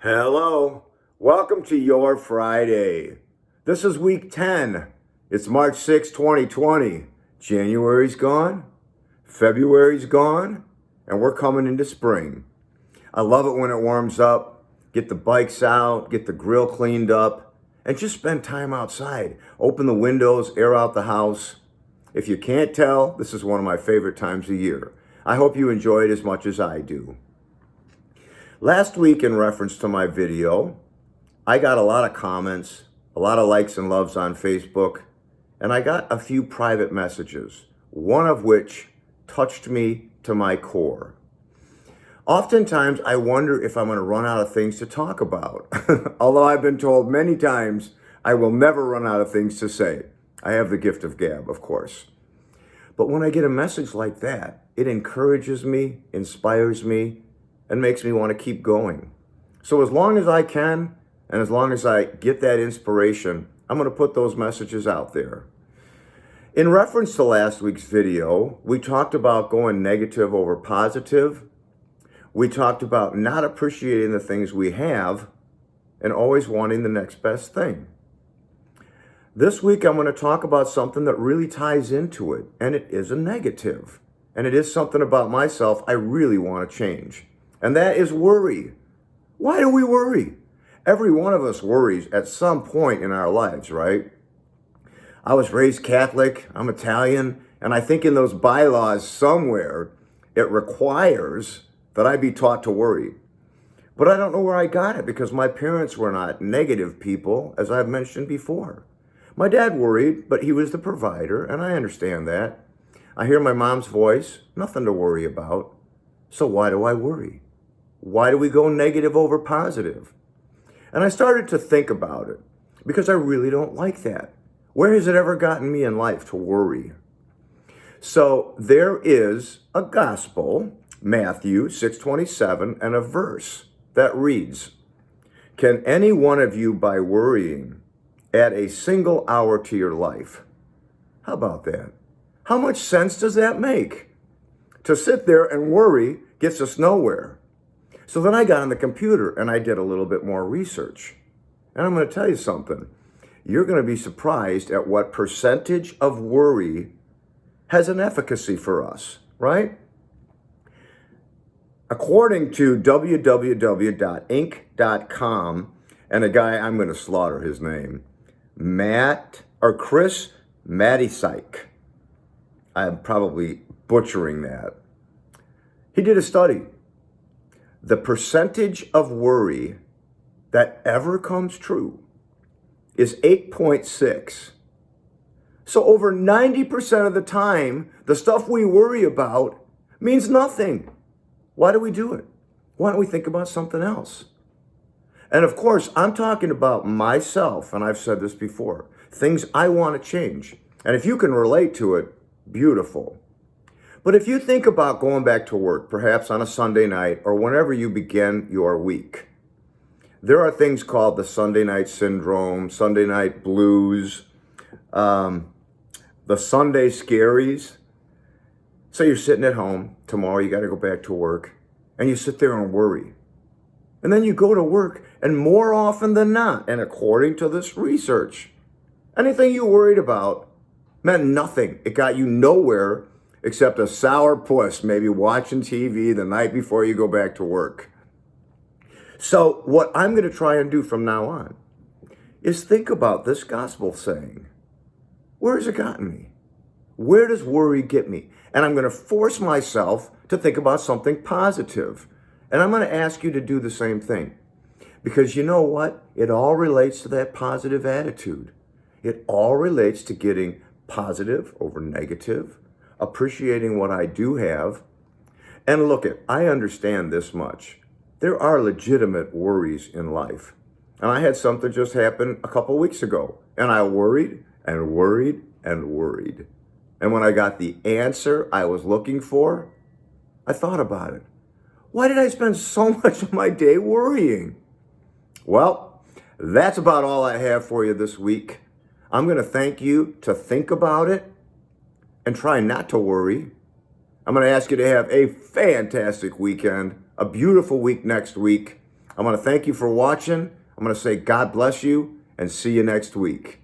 Hello, welcome to your Friday. This is week 10. It's March 6, 2020. January's gone, February's gone, and we're coming into spring. I love it when it warms up. Get the bikes out, get the grill cleaned up, and just spend time outside. Open the windows, air out the house. If you can't tell, this is one of my favorite times of year. I hope you enjoy it as much as I do. Last week, in reference to my video, I got a lot of comments, a lot of likes and loves on Facebook, and I got a few private messages, one of which touched me to my core. Oftentimes, I wonder if I'm going to run out of things to talk about, although I've been told many times I will never run out of things to say. I have the gift of gab, of course. But when I get a message like that, it encourages me, inspires me, and makes me want to keep going. So as long as I can, and as long as I get that inspiration, I'm going to put those messages out there. In reference to last week's video, we talked about going negative over positive. We talked about not appreciating the things we have and always wanting the next best thing. This week, I'm going to talk about something that really ties into it, and it is a negative. And it is something about myself I really want to change. And that is worry. Why do we worry? Every one of us worries at some point in our lives, right? I was raised Catholic, I'm Italian, and I think in those bylaws somewhere, it requires that I be taught to worry. But I don't know where I got it because my parents were not negative people, as I've mentioned before. My dad worried, but he was the provider, and I understand that. I hear my mom's voice, nothing to worry about. So why do I worry? Why do we go negative over positive? And I started to think about it because I really don't like that. Where has it ever gotten me in life to worry? So there is a gospel, Matthew 6:27, and a verse that reads, "Can any one of you by worrying add a single hour to your life?" How about that? How much sense does that make? To sit there and worry gets us nowhere. So then I got on the computer and I did a little bit more research. And I'm going to tell you something. You're going to be surprised at what percentage of worry has an efficacy for us, right? According to www.inc.com, and a guy, I'm going to slaughter his name, Chris Matisike. I'm probably butchering that. He did a study. The percentage of worry that ever comes true is 8.6. So over 90% of the time, the stuff we worry about means nothing. Why do we do it? Why don't we think about something else? And of course, I'm talking about myself, and I've said this before, things I want to change. And if you can relate to it, beautiful. But if you think about going back to work, perhaps on a Sunday night or whenever you begin your week, there are things called the Sunday night syndrome, Sunday night blues, the Sunday scaries. So you're sitting at home, tomorrow you got to go back to work, and you sit there and worry. And then you go to work, and more often than not, and according to this research, anything you worried about meant nothing. It got you nowhere except a sour puss, maybe watching TV the night before you go back to work. So what I'm going to try and do from now on is think about this gospel saying. Where has it gotten me? Where does worry get me? And I'm going to force myself to think about something positive. And I'm going to ask you to do the same thing. Because you know what? It all relates to that positive attitude. It all relates to getting positive over negative, appreciating what I do have. And look I understand this much. There are legitimate worries in life. And I had something just happen a couple weeks ago. And I worried and worried and worried. And when I got the answer I was looking for, I thought about it. Why did I spend so much of my day worrying? Well, that's about all I have for you this week. I'm going to thank you to think about it and try not to worry. I'm going to ask you to have a fantastic weekend, a beautiful week next week. I'm going to thank you for watching. I'm going to say God bless you and see you next week.